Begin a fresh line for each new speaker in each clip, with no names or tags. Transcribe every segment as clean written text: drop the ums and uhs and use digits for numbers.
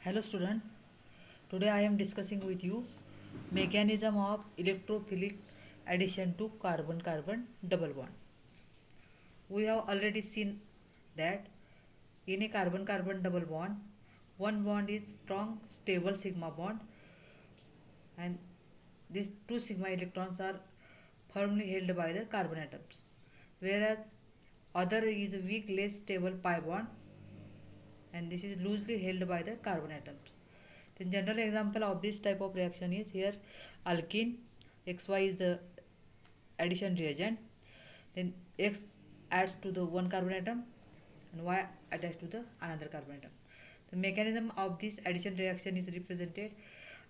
Hello student, today I am discussing with you mechanism of electrophilic addition to carbon-carbon double bond. We have already seen that in a carbon-carbon double bond, one bond is strong stable sigma bond and these two sigma electrons are firmly held by the carbon atoms, whereas other is a weak less stable pi bond and this is loosely held by the carbon atoms. The general example of this type of reaction is here alkene. XY is the addition reagent. Then X adds to the one carbon atom and Y attached to the another carbon atom. The mechanism of this addition reaction is represented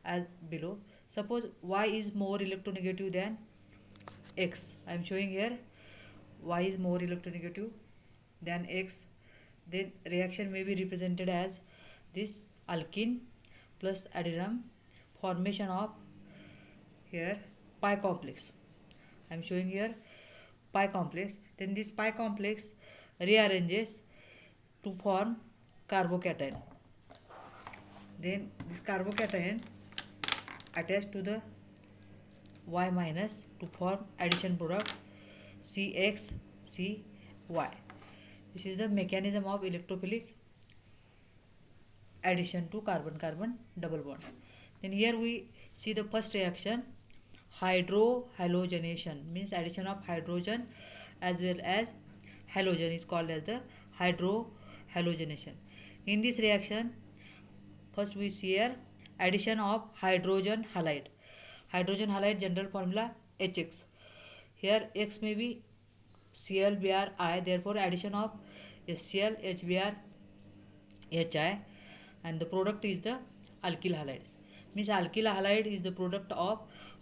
as below. Suppose Y is more electronegative than X. I am showing here Y is more electronegative than X. Then reaction may be represented as this alkene plus adenine formation of here pi complex. I am showing here pi complex. Then this pi complex rearranges to form carbocation. Then this carbocation attached to the Y minus to form addition product CXCY. This is the mechanism of electrophilic addition to carbon-carbon double bond. Then here we see the first reaction, hydrohalogenation, means addition of hydrogen as well as halogen is called as the hydrohalogenation. In this reaction, first we see here addition of hydrogen halide. Hydrogen halide general formula HX. Here X may be ClBrI, therefore addition of HCl HBrHI and the product is the alkyl halides. Means alkyl halide is the product of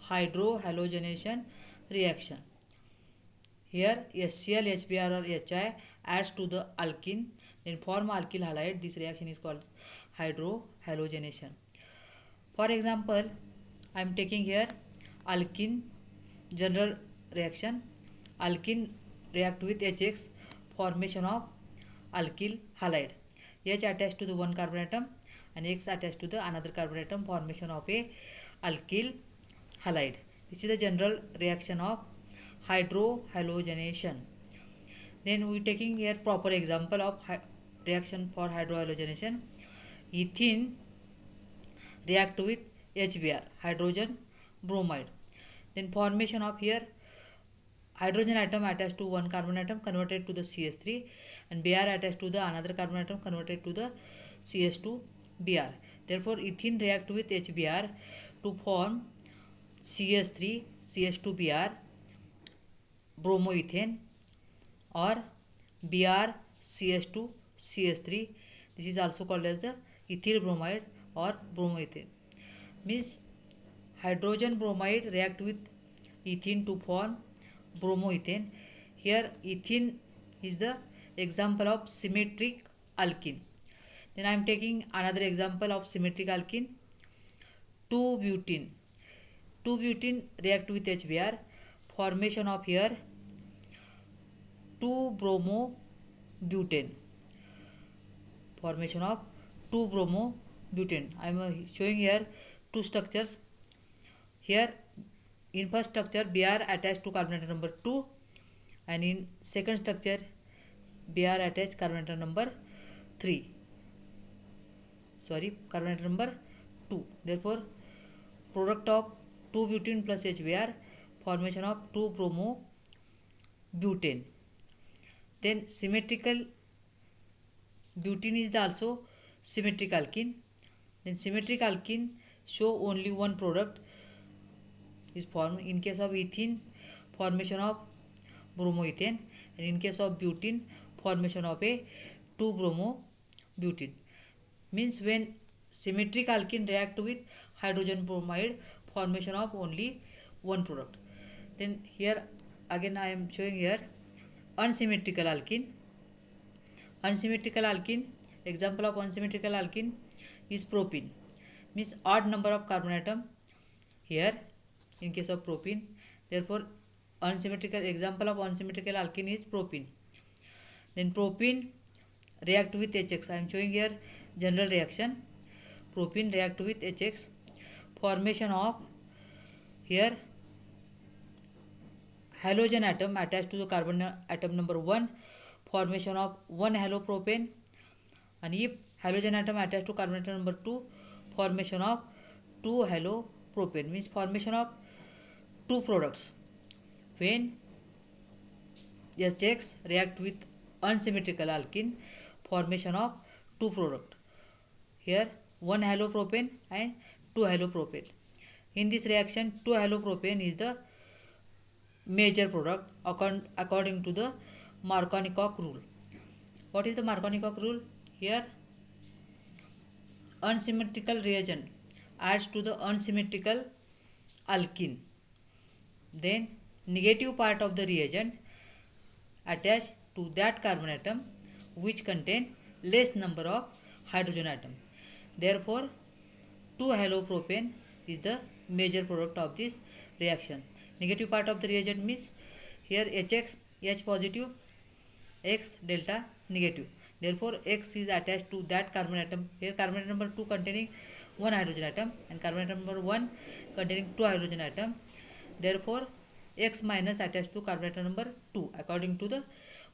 hydrohalogenation reaction. Here HCl HBr or HI adds to the alkene, then form alkyl halide. This reaction is called hydrohalogenation. For example, I am taking here alkene general reaction. Alkene react with HX, formation of alkyl halide. H attached to the one carbon atom and X attached to the another carbon atom, formation of a alkyl halide. This is the general reaction of hydrohalogenation. Then we taking here proper example of reaction for hydrohalogenation. Ethene react with HBr, hydrogen bromide. Then formation of here hydrogen atom attached to one carbon atom converted to the CH3 and Br attached to the another carbon atom converted to the CH2Br. Therefore ethene react with HBr to form CH3 CH2Br bromoethane or Br CH2 CH3. This is also called as the ethyl bromide or bromoethane. Means hydrogen bromide react with ethene to form bromoethane. Here ethene is the example of symmetric alkene. Then I am taking another example of symmetric alkene, 2-butene. 2-butene react with HBr, formation of here 2-bromobutane, formation of 2-bromobutane. I am showing here two structures. Here in first structure Br attached to carbon atom number 2 and in second structure Br attached carbon atom number 3. Carbon atom number 2. Therefore product of 2-butene plus HBr, formation of 2-bromobutane. Then symmetrical butene is also symmetric alkene. Then symmetric alkene show only one product is formed. In case of ethene, formation of bromoethane, and in case of butene, formation of a 2-bromobutene. Means when symmetric alkene react with hydrogen bromide, formation of only one product. Then here again I am showing here unsymmetrical alkene. Unsymmetrical alkene, example of unsymmetrical alkene is propene. Means odd number of carbon atom here in case of propene. Therefore unsymmetrical example of unsymmetrical alkene is propene. Then propene react with HX. I am showing here general reaction. propene react with HX, formation of here halogen atom attached to the carbon atom number 1, formation of 1 halopropane, and if halogen atom attached to carbon atom number 2, formation of 2 halopropane, means formation of two products. When HX react with unsymmetrical alkene, formation of two product. Here 1 halopropane and 2 halopropane. In this reaction 2 halopropane is the major product according to the Markovnikov rule. What is the Markovnikov rule? Here unsymmetrical reagent adds to the unsymmetrical alkene, then negative part of the reagent attached to that carbon atom which contain less number of hydrogen atom. Therefore 2 halopropane is the major product of this reaction. Negative part of the reagent means here HX, H positive, X delta negative. Therefore X is attached to that carbon atom. Here carbon atom number 2 containing 1 hydrogen atom and carbon atom number 1 containing 2 hydrogen atom. Therefore X minus attached to carbon atom number 2 according to the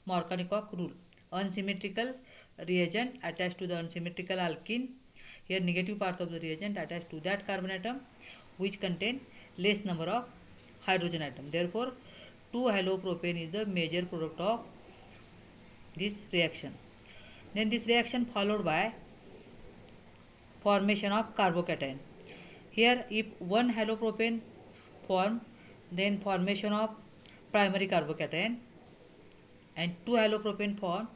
Markovnikov rule. Unsymmetrical reagent attached to the unsymmetrical alkene. Here negative part of the reagent attached to that carbon atom which contain less number of hydrogen atom. Therefore 2 halopropane is the major product of this reaction. Then this reaction followed by formation of carbocation. Here if 1 halopropane form, then formation of primary carbocation, and 2 halopropane form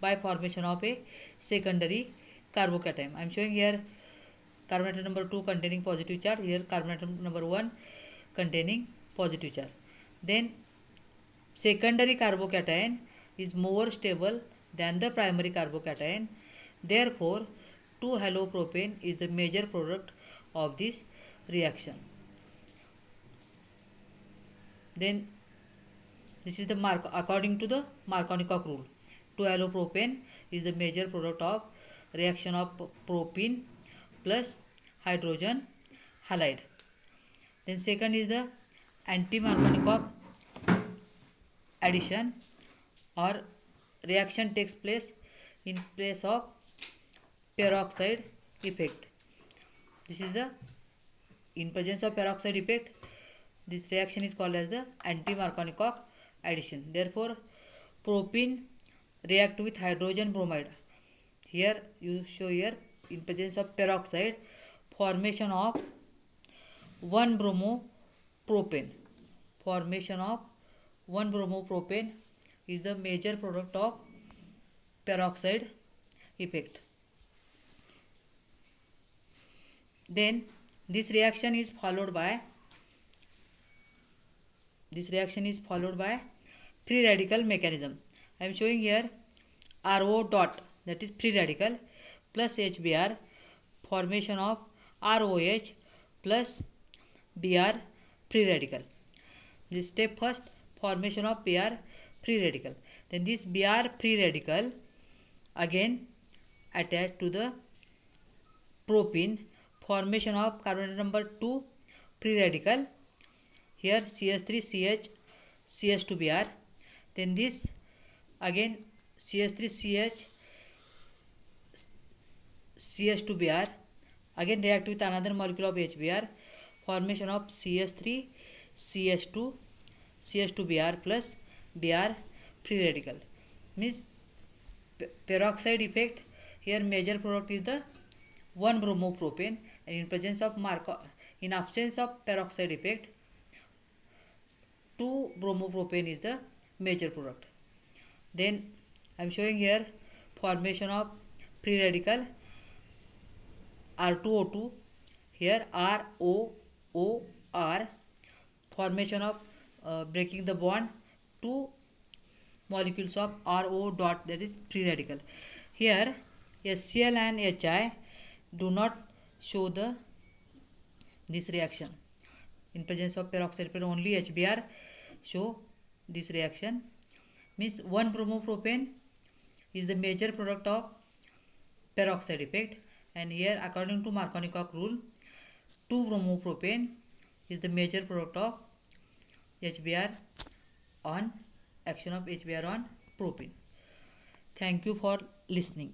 by formation of a secondary carbocation. I am showing here carbon atom number 2 containing positive charge, here carbon atom number 1 containing positive charge. Then secondary carbocation is more stable than the primary carbocation. Therefore 2 halopropane is the major product of this reaction. Then this is the according to the Markovnikov rule. 2 halopropane is the major product of reaction of propene plus hydrogen halide. Then second is the anti-Markovnikov addition, or reaction takes place in place of peroxide effect. This is the in presence of peroxide effect. This reaction is called as the anti-Markovnikov addition. Therefore propene react with hydrogen bromide. Here you show here in presence of peroxide, formation of 1 bromopropane. Formation of 1 bromopropane is the major product of peroxide effect. Then this reaction is followed by free radical mechanism. I am showing here RO dot, that is free radical, plus HBr, formation of ROH plus Br free radical. This step first, formation of Br free radical. Then this Br free radical again attached to the propene, formation of carbon atom number 2 free radical. Here CH3CH CH2Br. Then this again CH3CH CH2Br again react with another molecule of HBr, formation of CH3 CH2 CH2Br plus Br free radical. Means peroxide effect. Here major product is the 1 bromopropane, and in presence of in absence of peroxide effect 2 bromopropane is the major product. Then I am showing here formation of free radical R2O2, here ROOR, formation of breaking the bond, 2 molecules of RO dot, that is free radical. Here HCl and HI do not show this reaction. In presence of peroxide, only HBr show this reaction. Means 1 bromopropane is the major product of peroxide effect, And here, according to Markovnikov rule, 2-bromopropane is the major product of HBr on action of HBr on propane. Thank you for listening.